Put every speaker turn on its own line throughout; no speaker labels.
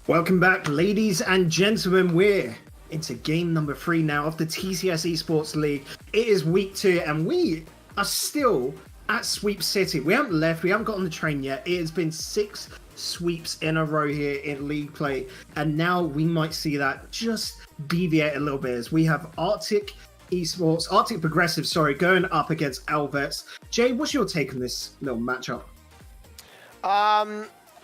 Welcome back, ladies and gentlemen. We're into game number 3 now of the TCS eSports League. It is week 2 and we are still at Sweep City. We haven't left, we haven't got on the train yet. It has been 6 sweeps in a row here in league play, and now we might see that just deviate a little bit as we have Arctic Progressive, going up against E-LVETS. Jay, what's your take on this little matchup?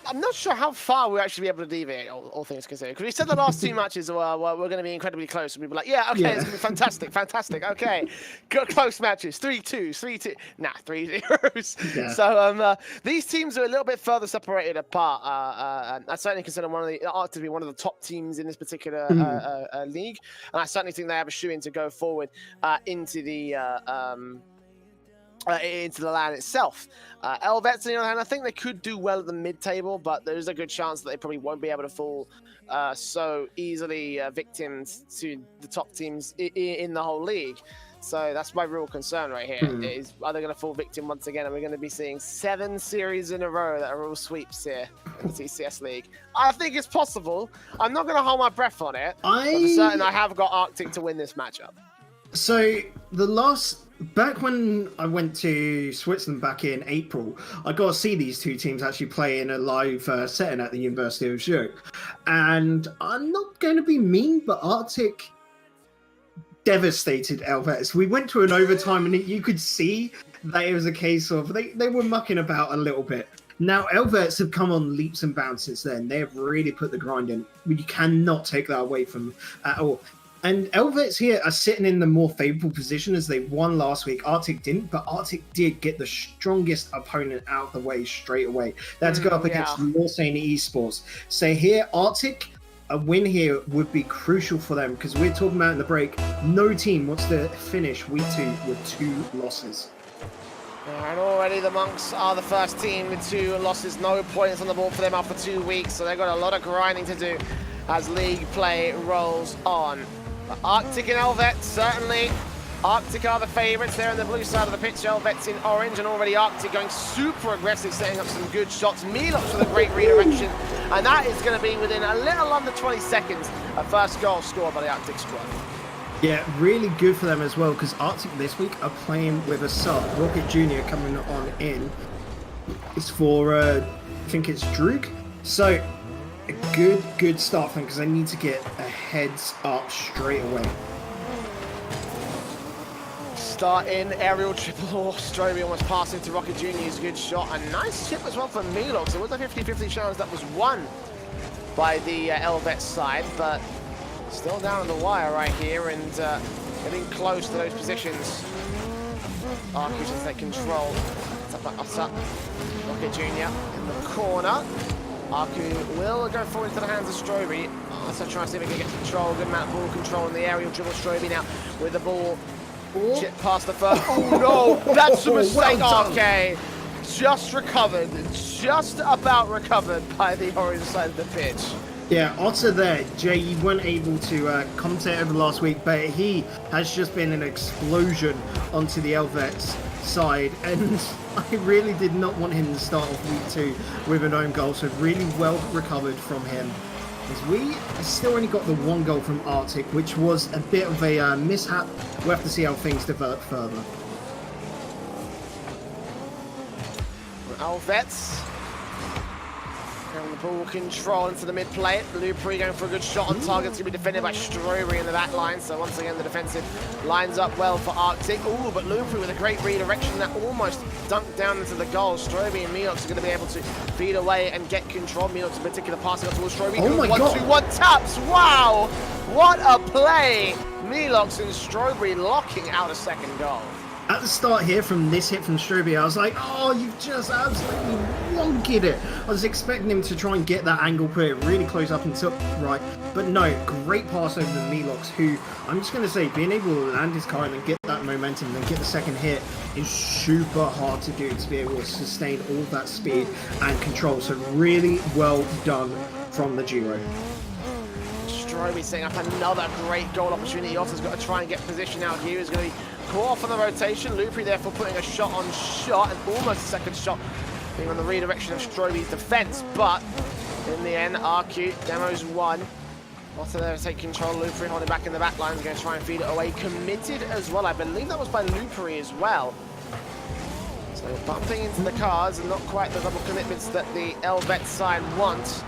I'm not sure how far we'll actually be able to deviate, all things considered. Because we said the last 2 matches were going to be incredibly close. And we were like, yeah, okay, it's going to be fantastic, okay. Good close matches, 3-2, 3-2. Nah, 3-0s. Yeah. So these teams are a little bit further separated apart. I certainly consider Arctic to be one of the top teams in this particular league. And I certainly think they have a shoe-in to go forward into the LAN itself. E-LVETS, on the other hand, I think they could do well at the mid-table, but there's a good chance that they probably won't be able to fall so easily victims to the top teams in the whole league. So that's my real concern right here. Is, are they going to fall victim once again? And we're going to be seeing 7 series in a row that are all sweeps here in the TCS League. I think it's possible. I'm not going to hold my breath on it. But for certain, I have got Arctic to win this matchup.
So back when I went to Switzerland back in April, I got to see these two teams actually play in a live setting at the University of Zurich. And I'm not going to be mean, but Arctic devastated E-LVETS. We went to an overtime and you could see that it was a case of they were mucking about a little bit. Now, E-LVETS have come on leaps and bounds since then. They have really put the grind in. You cannot take that away from them at all. And E-LVETS here are sitting in the more favourable position as they won last week. Arctic didn't, but Arctic did get the strongest opponent out of the way straight away. They had to go up against Lausanne eSports. So here, Arctic, a win here would be crucial for them because we're talking about in the break, no team wants to finish week 2 with 2 losses.
And already the Monks are the first team with 2 losses. No points on the board for them after 2 weeks, so they've got a lot of grinding to do as league play rolls on. Arctic and E-LVETS, certainly. Arctic are the favourites. They're on the blue side of the pitch. E-LVETS in orange, and already Arctic going super aggressive, setting up some good shots. e-LVETS with a great redirection, and that is going to be within a little under 20 seconds. A first goal scored by the Arctic squad.
Yeah, really good for them as well, because Arctic this week are playing with a sub. Rocket Jr. coming on in. It's for, I think it's Droog. So, a good start for them, because they need to get a heads up straight away.
Start in, aerial triple, Stroby almost passing to Rocket Jr.'s good shot. A nice chip as well from e-LVETS. It was a 50-50 chance that was won by the E-LVETS side, but still down on the wire right here and getting close to those positions. Arcu should take control. It's up like us up. Rocket Jr. in the corner. Arcu will go forward to the hands of Stroby. So trying to see if he can get control. Good amount of ball control in the aerial dribble. Stroby now with the ball. Chip past the first. Oh no, that's a mistake. RK just recovered, just about recovered by the orange side of the pitch.
Yeah, Otter there, Jay, you weren't able to commentate over last week, but he has just been an explosion onto the E-LVETS side, and I really did not want him to start off week 2 with an own goal, so really well recovered from him. As we still only got the 1 goal from Arctic, which was a bit of a mishap. We'll have to see how things develop further.
E-LVETS and the ball control into the mid play. Lupri going for a good shot on target. It's going to be defended by Stroby in the back line. So once again, the defensive lines up well for Arctic. Ooh, but Lupri with a great redirection that almost dunked down into the goal. Stroby and e-LVETS are going to be able to feed away and get control. e-LVETS in particular passing up towards Stroby.
Oh my God.
1-2-1 taps. Wow, what a play. e-LVETS and Stroby locking out a second goal.
At the start here from this hit from Stroby, I was like, oh, you've just absolutely wonky it. I was expecting him to try and get that angle, put it really close up and top right. But no, great pass over to e-LVETS, who, I'm just going to say, being able to land his car and then get that momentum and then get the second hit is super hard to do, to be able to sustain all of that speed and control. So really well done from the duo.
Stroby setting up another great goal opportunity. e-LVETS got to try and get position out here. He's going to be caught off on the rotation. Lupri therefore putting a shot on shot, and almost a second shot being on the redirection of Stroby's defense, but in the end. RQ, Demo's one. Otter there to take control. Lupery holding back in the back line. Is going to try and feed it away. Committed as well. I believe that was by Lupery as well. So bumping into the cars and not quite the double commitments that the ELVETS side want.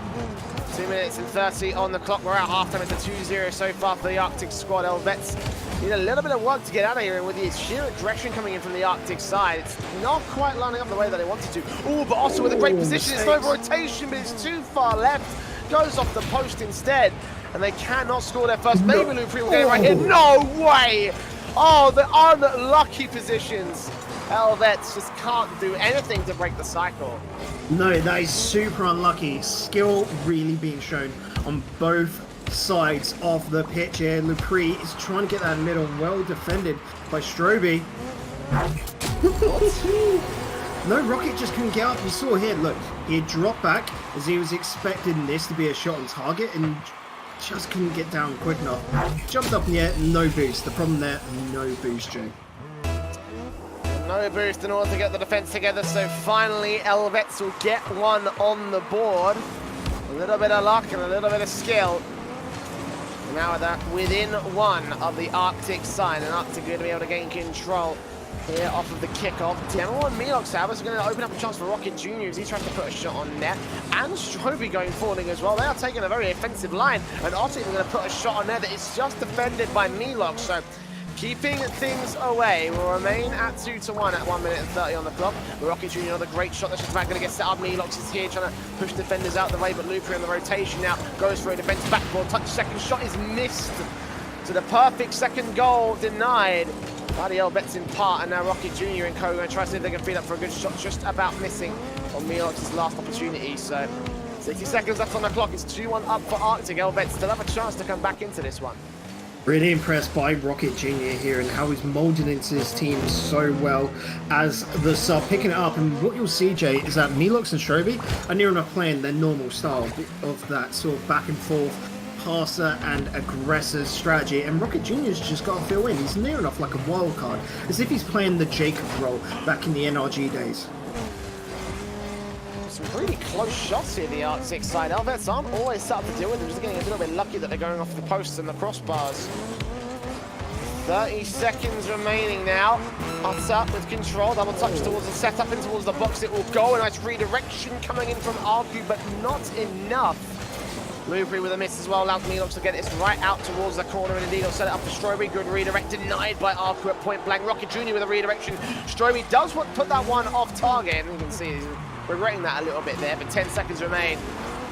2 minutes and 30 on the clock. We're at halftime. It's a 2-0 so far for the Arctic squad. ELVETS need a little bit of work to get out of here, and with the sheer aggression coming in from the Arctic side, it's not quite lining up the way that they wanted to. Oh, but also with a great position. It's over rotation, but it's too far left. Goes off the post instead, and they cannot score their first. Maybe Lupery will get it right here. No way! Oh, the unlucky positions. ELVETS just can't do anything to break the cycle.
No, that is super unlucky. Skill really being shown on both sides of the pitch here. Lupery is trying to get that middle, well defended by Stroby. No, Rocket just couldn't get up. You saw here, look, he had dropped back as he was expecting this to be a shot on target and just couldn't get down quick enough. Jumped up in the air, no boost. The problem there, no boost, Jay.
No boost in order to get the defense together, so finally ELVETS will get one on the board. A little bit of luck and a little bit of skill. And now they're within one of the Arctic side, and Arctic going to be able to gain control here off of the kickoff. Demo and Melox, however, is going to open up a chance for Rocket Jr. as he tries to put a shot on net. And Stroby going falling as well. They are taking a very offensive line, and Arctic are going to put a shot on net that is just defended by Melox. So keeping things away, will remain at 2-1 at 1 minute and 30 on the clock. Rocket Jr. another great shot that's just about going to get set up. Melox is here trying to push defenders out the way, but Lupery on the rotation now goes for a defense backboard touch. Second shot is missed. So the perfect second goal denied by the ELVETS in part, and now Rocket Jr. and co going to try to see if they can feed up for a good shot, just about missing on Melox's last opportunity. So 60 seconds left on the clock. It's 2-1 up for Arctic. ELVETS still have a chance to come back into this one.
Really impressed by Rocket Jr. here and how he's molded into his team so well as the sub, picking it up. And what you'll see, Jay, is that Melox and Stroby are near enough playing their normal style of that sort of back and forth passer and aggressor strategy, and Rocket Jr.'s just got to fill in. He's near enough like a wild card, as if he's playing the Jacob role back in the NRG days.
Some really close shots here, the Arctic side. ELVETS aren't always set up to deal with them, just getting a little bit lucky that they're going off the posts and the crossbars. 30 seconds remaining now. Utter with control, double touch towards the setup and towards the box it will go. A nice redirection coming in from Arcu, but not enough. Lupery with a miss as well, allows Melox to get this right out towards the corner, and indeed he'll set it up for Stroby. Good redirect, denied by Arcu at point blank. Rocket Jr. with a redirection. Stroby does put that one off target, and you can see he's regretting that a little bit there, but 10 seconds remain.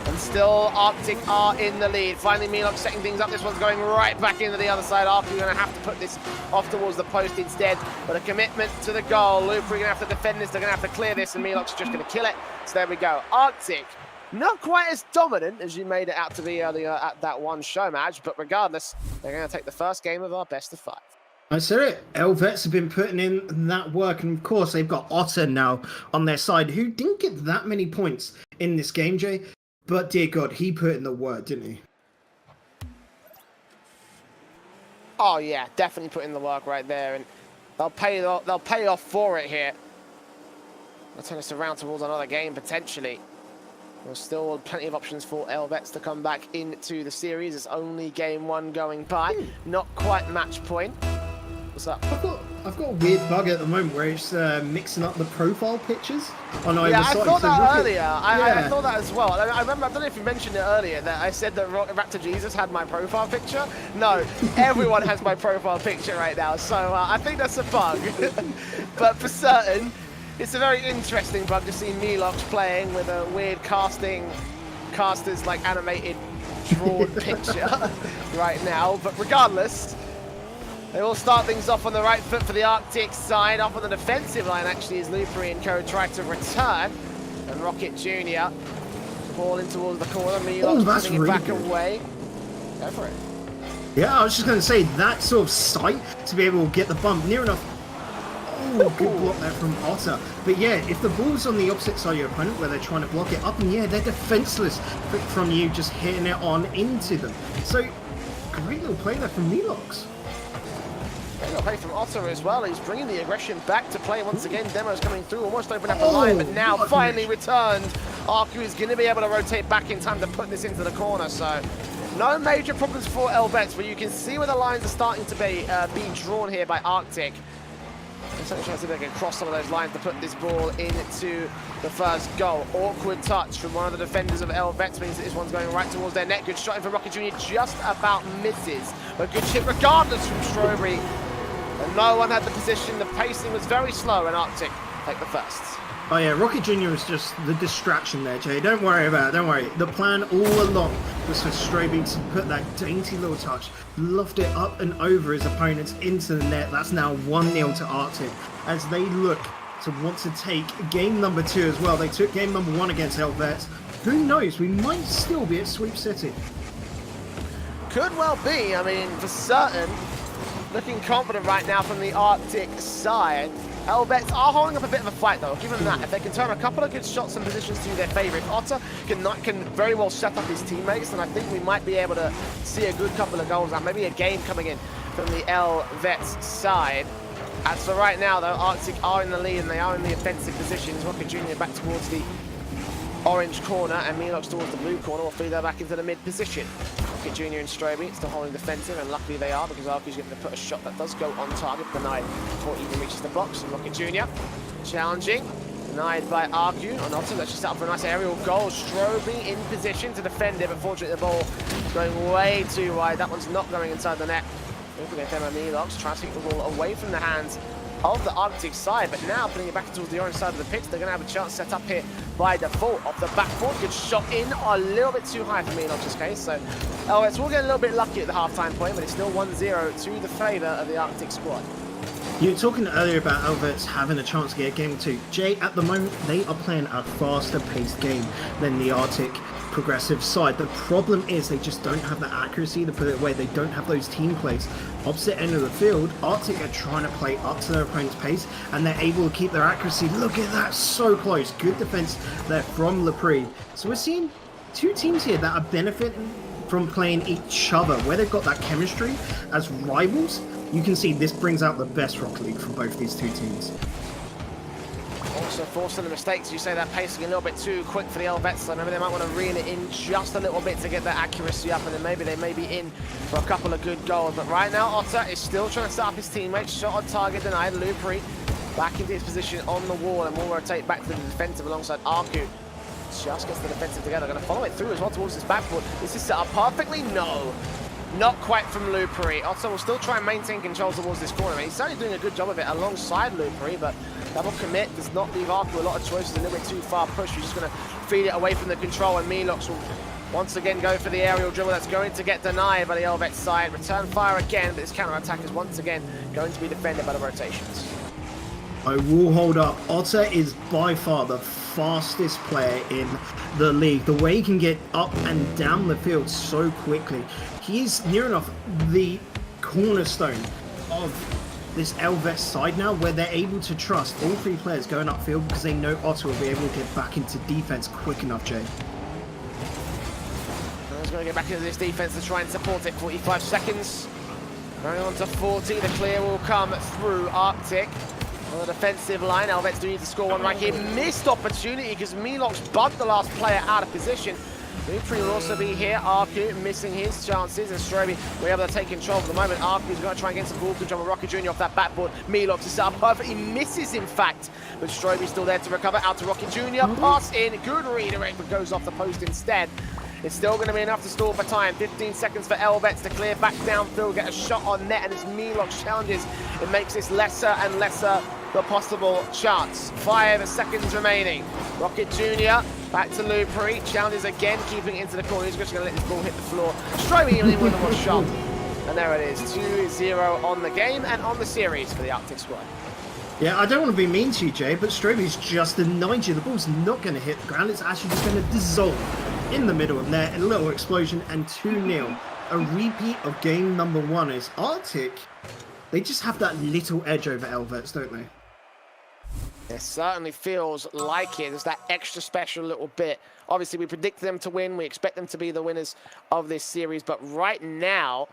And still Arctic are in the lead. Finally Melox setting things up. This one's going right back into the other side. Arctic going to have to put this off towards the post instead, but a commitment to the goal. Lupery going to have to defend this, they're going to have to clear this, and Melox is just going to kill it. So there we go. Arctic, not quite as dominant as you made it out to be earlier at that one show match, but regardless, they're going to take the first game of our best of 5.
I said it. ELVETS have been putting in that work, and of course they've got Otter now on their side, who didn't get that many points in this game, Jay. But dear God, he put in the work, didn't he?
Oh yeah, definitely put in the work right there, and they'll pay off for it here. They'll turn us around towards another game potentially. There's still plenty of options for ELVETS to come back into the series. It's only game 1 going by, not quite match point. What's up?
I've got a weird bug at the moment where it's mixing up the profile pictures on either side.
Yeah, I thought that earlier. I thought that as well. I remember, I don't know if you mentioned it earlier, that I said that Raptor Jesus had my profile picture. No, everyone has my profile picture right now, so I think that's a bug. But for certain, it's a very interesting bug to see Melox playing with a weird caster's like animated drawn picture right now. But regardless, they will start things off on the right foot for the Arctic side. Up on the defensive line, actually, as Lupery and co try to return. And Rocket Jr. ball in towards the corner. Melox putting it back away. Go for it.
Yeah, I was just going to say, that sort of sight to be able to get the bump near enough. Oh, good block there from Otter. But yeah, if the ball's on the opposite side of your opponent where they're trying to block it up in the air, they're defenseless from you just hitting it on into them. So, great little play there from Melox.
Great play from Otto as well. He's bringing the aggression back to play once again. Demo's coming through, almost opened up the line, but now finally returned. Arcu is going to be able to rotate back in time to put this into the corner. So no major problems for E-LVETS, but you can see where the lines are starting to be being drawn here by Arctic. So trying to see if they can cross some of those lines to put this ball into the first goal. Awkward touch from one of the defenders of E-LVETS means that this one's going right towards their net. Good shot in for Rocket Jr. Just about misses. But good chip regardless from Strawberry. And no one had the position. The pacing was very slow, and Arctic take the first.
Oh yeah, Rocket Jr. was just the distraction there, Jay. Don't worry about it, don't worry. The plan all along was for Strawberry to put that dainty little touch, loft it up and over his opponents into the net. That's now 1-0 to Arctic as they look to want to take game number 2 as well. They took game number 1 against E-LVETS. Who knows, we might still be at Sweep City.
Could well be, I mean, for certain. Looking confident right now from the Arctic side. E-LVETS are holding up a bit of a fight though, give them that. If they can turn a couple of good shots and positions to their favour, if Otter can very well set up his teammates, then I think we might be able to see a good couple of goals and maybe a game coming in from the E-LVETS side. As for right now though, Arctic are in the lead and they are in the offensive positions. Rocket Jr. back towards the orange corner and Melox towards the blue corner will feed her back into the mid position. Rocket Jr. and Stroby still holding defensive, and luckily they are because Arcu's going to put a shot that does go on target, denied before it even reaches the box. And Rocket Jr. challenging, denied by Arcu. And Otter actually set up for a nice aerial goal. Stroby in position to defend it, but fortunately the ball going way too wide. That one's not going inside the net. Moving at Demo Melox, trying to take the ball away from the hands of the Arctic side, but now putting it back towards the orange side of the pitch. They're going to have a chance set up here by default off the backboard. Good shot in, a little bit too high for me in Ox's case. So E-LVETS will get a little bit lucky at the half-time point, but it's still 1-0 to the favour of the Arctic squad.
You were talking earlier about E-LVETS having a chance to get game 2. Jay, at the moment, they are playing a faster paced game than the Arctic progressive side. The problem is they just don't have the accuracy to put it away. They don't have those team plays. Opposite end of the field, Arctic are trying to play up to their opponent's pace and they're able to keep their accuracy. Look at that, so close. Good defense there from Lepre. So we're seeing two teams here that are benefiting from playing each other, where they've got that chemistry as rivals. You can see this brings out the best Rocket League from both these two teams.
Also forcing the mistakes, you say that pacing a little bit too quick for the E-LVETS, so maybe they might want to reel it in just a little bit to get that accuracy up, and then maybe they may be in for a couple of good goals. But right now Otter is still trying to set up his teammates. Shot on target denied. Lepre back into his position on the wall and will rotate back to the defensive alongside Arcu. Just gets the defensive together, going to follow it through as well towards his backboard. This is set up perfectly. No, not quite from Lepre. Otto will still try and maintain control towards this corner. He's certainly doing a good job of it alongside Lepre, but double commit does not leave Arcu a lot of choices. A little bit too far push. He's just going to feed it away from the control, and Melox will once again go for the aerial dribble. That's going to get denied by the E-LVETS side. Return fire again, but this counter-attack is once again going to be defended by the rotations.
I will hold up. Otter is by far the fastest player in the league. The way he can get up and down the field so quickly. He is near enough the cornerstone of this E-LVETS side now, where they're able to trust all three players going upfield because they know Otter will be able to get back into defense quick enough, Jay.
He's going to get back into this defense to try and support it. 45 seconds. Going on to 40. The clear will come through Arctic. On the defensive line, E-LVETS do need to score one right here. Missed opportunity because Melox bumped the last player out of position. Lepre will also be here. Arcu missing his chances, and Stroby will be able to take control for the moment. Arcu's going to try and get some ball control with Rocket Jr. off that backboard. Melox is set up perfectly, misses in fact, but Stroby's still there to recover. Out to Rocket Jr. Pass in, good redirect, but goes off the post instead. It's still going to be enough to stall for time. 15 seconds for E-LVETS to clear back downfield, get a shot on net, and as Melox challenges, it makes this lesser and lesser the possible chance. 5 seconds remaining. Rocket Jr. back to Lepre, challenges again, keeping it into the corner. He's just going to let this ball hit the floor. Strobing even in with one shot. And there it is, 2-0 on the game and on the series for the Arctic squad.
Yeah, I don't want to be mean to you, Jay, but Stroby's just denied you. The ball's not going to hit the ground. It's actually just going to dissolve in the middle of there. A little explosion and 2-0. A repeat of game number 1 is Arctic. They just have that little edge over E-LVETS, don't they?
It certainly feels like it. There's that extra special little bit. Obviously, we predict them to win. We expect them to be the winners of this series. But right now,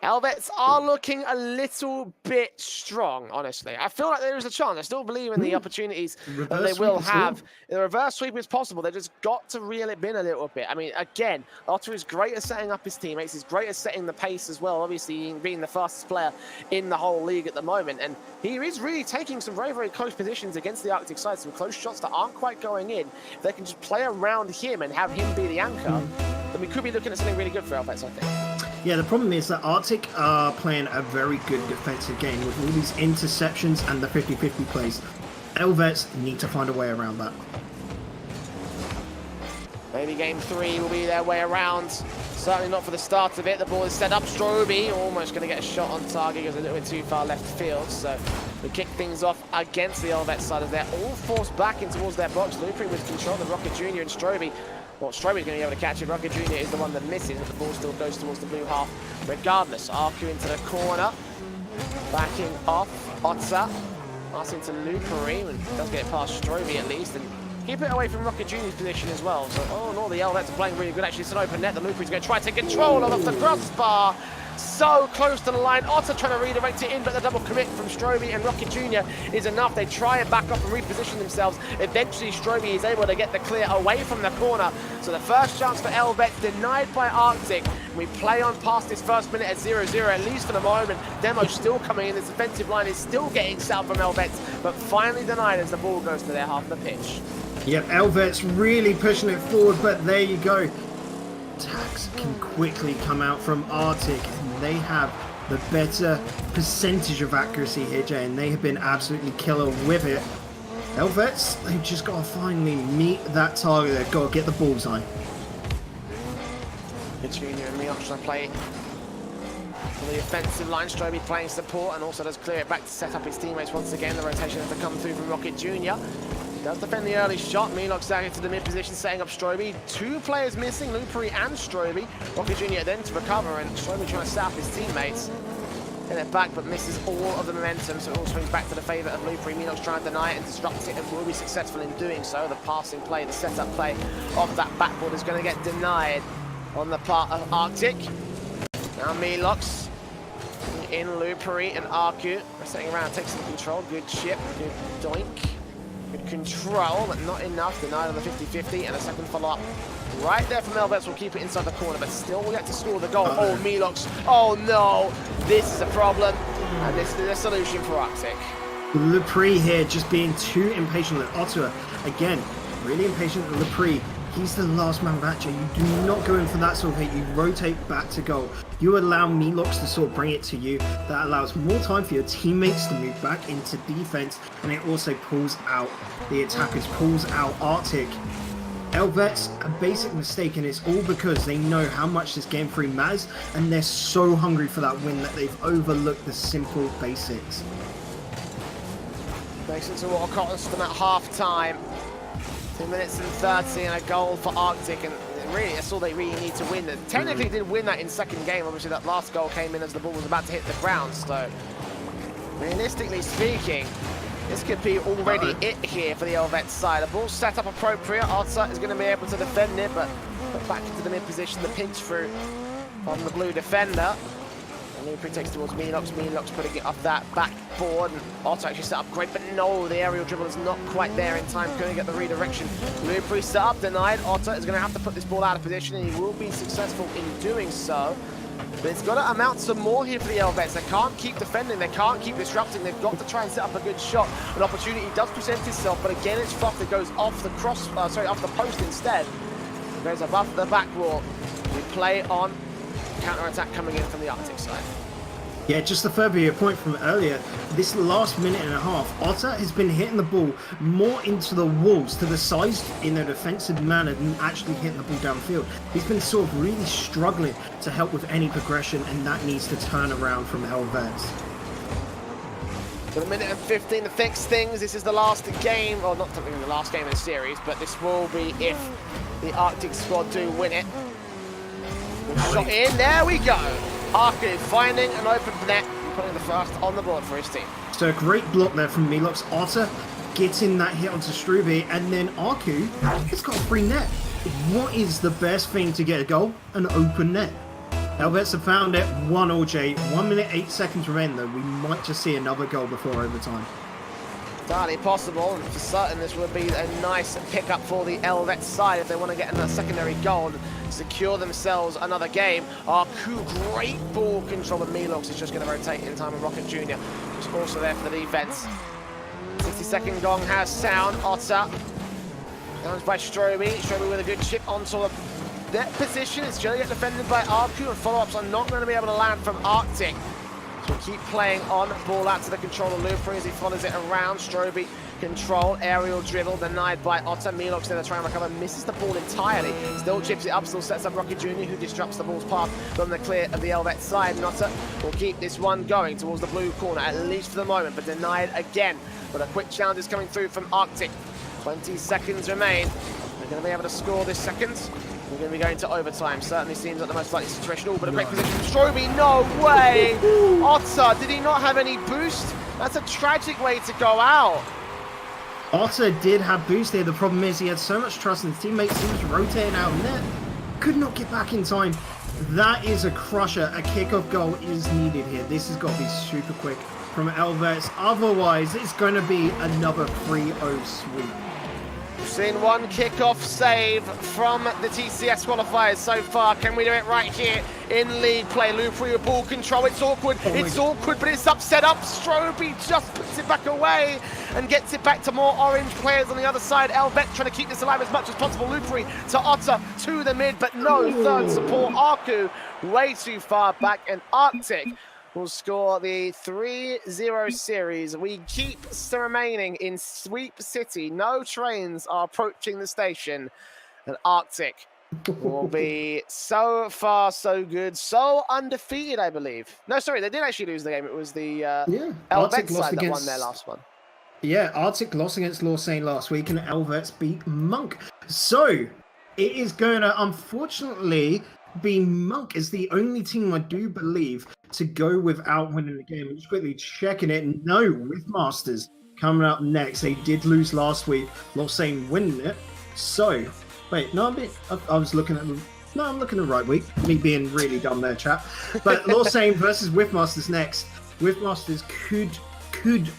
E-LVETS are looking a little bit strong, honestly. I feel like there is a chance. I still believe in the opportunities that they will have. The reverse sweep is possible. They just got to reel it in a little bit. I mean, again, Otter is great at setting up his teammates. He's great at setting the pace as well, obviously being the fastest player in the whole league at the moment. And he is really taking some very, very close positions against the Arctic side, some close shots that aren't quite going in. If they can just play around him and have him be the anchor, then we could be looking at something really good for E-LVETS, I think.
Yeah, the problem is that Arctic are playing a very good defensive game with all these interceptions and the 50-50 plays. E-LVETS need to find a way around that.
Maybe game 3 will be their way around. Certainly not for the start of it. The ball is set up. Stroby almost going to get a shot on target. Goes a little bit too far left field. So we kick things off against the E-LVETS side as they're all forced back in towards their box. Lupri with control of the Rocket Jr. and Stroby. Well, Stroby's going to be able to catch it. Rocket Jr. is the one that misses, but the ball still goes towards the blue half. Regardless, Arku into the corner. Backing off Otsa. Passing to Lupri, and does get it past Stroby at least. And keep it away from Rocket Jr.'s position as well. So, oh no, the E-LVETS are playing really good. Actually, it's an open net. The Lupri's going to try to take control of the crossbar. So close to the line. Otter trying to redirect it in, but the double commit from Stroby and Rocket Jr. is enough. They try and back up and reposition themselves. Eventually, Stroby is able to get the clear away from the corner. So the first chance for E-LVETS denied by Arctic. We play on past this first minute at 0-0, at least for the moment. Demo's still coming in. This defensive line is still getting set from E-LVETS, but finally denied as the ball goes to their half of the pitch.
Yep, E-LVETS really pushing it forward, but there you go. Attacks can quickly come out from Arctic, and they have the better percentage of accuracy here, Jay, and they have been absolutely killer with it. E-LVETS, they've just got to finally meet that target. They've got to get the bullseye.
Junior and Leon trying to play for the offensive line. Stroby playing support and also does clear it back to set up his teammates once again. The rotation has to come through from Rocket Jr. Does defend the early shot. Melox down into the mid position, setting up Stroby. 2 players missing, Lupri and Stroby. Rocket Jr. then to recover, and Stroby trying to set up his teammates. Get it back, but misses all of the momentum, so it all swings back to the favour of Lupri. Melox trying to deny it and disrupt it, and will be successful in doing so. The passing play, the setup play of that backboard is going to get denied on the part of Arctic. Now Melox in Lupri and Arku. Setting around, takes some control. Good chip, good doink. Good control, but not enough. Denied on the 50-50, and a second follow-up right there from E-LVETS will keep it inside the corner, but still will get to score the goal. Oh, Melox. Oh, no. This is a problem, and this is the solution for Arctic.
Lupri here just being too impatient with Ottawa. Again, really impatient with Lupri. He's the last man batcher. You do not go in for that sort of hit. You rotate back to goal. You allow Melox to sort of bring it to you. That allows more time for your teammates to move back into defense, and it also pulls out the attackers, pulls out Arctic. E-LVETS, a basic mistake, and it's all because they know how much this game 3 matters, and they're so hungry for that win that they've overlooked the simple basics.
Basics are what are constant at half-time. 2 minutes and 30 and a goal for Arctic, and really that's all they really need to win. They technically did win that in second game. Obviously that last goal came in as the ball was about to hit the ground, so realistically speaking, this could be already it here for the E-LVETS side. The ball set up appropriate. Arctic is going to be able to defend it, but put back into the mid position, the pinch through from the blue defender. Lupri takes towards Melox. Melox putting it off that backboard, and Otto actually set up great, but no, the aerial dribble is not quite there in time. Going to get the redirection. Lupri set up, denied. Otto is going to have to put this ball out of position, and he will be successful in doing so. But it's got to amount to more here for the E-LVETS. They can't keep defending, they can't keep disrupting. They've got to try and set up a good shot. An opportunity does present itself, but again, it's Fox that goes off the off the post instead. Goes above the back wall. We play on. Counter-attack coming in from the Arctic side.
Yeah, just to further your point from earlier, this last minute and a half, Otter has been hitting the ball more into the walls, to the sides in a defensive manner than actually hitting the ball downfield. He's been sort of really struggling to help with any progression, and that needs to turn around from E-LVETS.
So a minute and 15 to fix things. This is the last game, well, not technically the last game in the series, but this will be if the Arctic squad do win it. Shot in, there we go. Arku finding an open net and putting the first on the board for his team.
So a great block there from Melox. Otter getting that hit onto Struby, and then Arku has got a free net. What is the best thing to get a goal? An open net. eLVETS have found it. 1-1, Jay. 1 minute, 8 seconds remaining, though. We might just see another goal before overtime.
Entirely possible, and for certain this would be a nice pickup for the eLVETS side if they want to get a secondary goal and secure themselves another game. Arku, great ball control, but Milox is just going to rotate in time with Rocket Jr., who's also there for the defense. 60-second gong has sound. Otter challenged by Stroby. Stroby with a good chip onto the net position. It's going to get defended by Arku, and follow-ups are not going to be able to land from Arctic. So we'll keep playing on. Ball out to the controller Lupri as he follows it around. Stroby control, aerial dribble denied by Otter. Milox there to try and recover, misses the ball entirely. Still chips it up, still sets up Rocket Jr., who disrupts the ball's path from the clear of the eLVETS side. Otter will keep this one going towards the blue corner, at least for the moment, but denied again. But a quick challenge is coming through from Arctic. 20 seconds remain. They're going to be able to score this second. We're going to be going to overtime. Certainly seems like the most likely situation. Oh, but a great position from Stroby. No way! Otter, did he not have any boost? That's a tragic way to go out.
Otter did have boost here. The problem is he had so much trust in his teammates. He was rotating out of net. Could not get back in time. That is a crusher. A kickoff goal is needed here. This has got to be super quick from eLVETS. Otherwise, it's going to be another 3-0 sweep.
We've seen one kickoff save from the TCS qualifiers so far. Can we do it right here in league play? Lupri with ball control. It's awkward. It's awkward, but it's upset up. Stroby just puts it back away and gets it back to more orange players on the other side. eLVETS trying to keep this alive as much as possible. Lupri to Otter to the mid, but no third support. Arku way too far back, and Arctic will score the 3-0 series. We keep remaining in Sweep City. No trains are approaching the station. And Arctic will be so far so good. So undefeated, I believe. No, sorry, they did actually lose the game. It was the eLVETS side that won their last one.
Yeah, Arctic lost against Lausanne last week, and eLVETS beat Monk. So, it is going to, unfortunately, be Monk is the only team, I do believe, to go without winning the game. I'm just quickly checking it. No, with Masters coming up next. They did lose last week. Lausanne winning it. So, wait, no, I was looking at them. No, I'm looking at the right week. Me being really dumb there, chap. But Lausanne versus Masters next. Masters could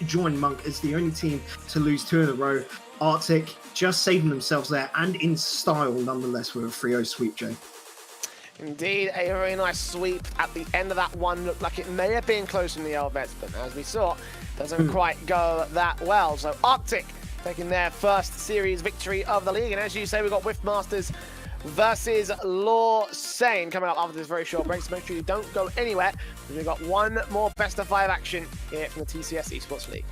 join Monk as the only team to lose 2 in a row. Arctic just saving themselves there, and in style nonetheless, with a 3-0 sweep, Jay.
Indeed, a very nice sweep at the end of that one. Looked like it may have been close in the eLVETS, but as we saw, doesn't quite go that well. So Arctic taking their first series victory of the league. And as you say, we've got Masters versus Lausanne coming up after this very short break. So make sure you don't go anywhere, because we've got one more best of 5 action here from the TCS eSports League.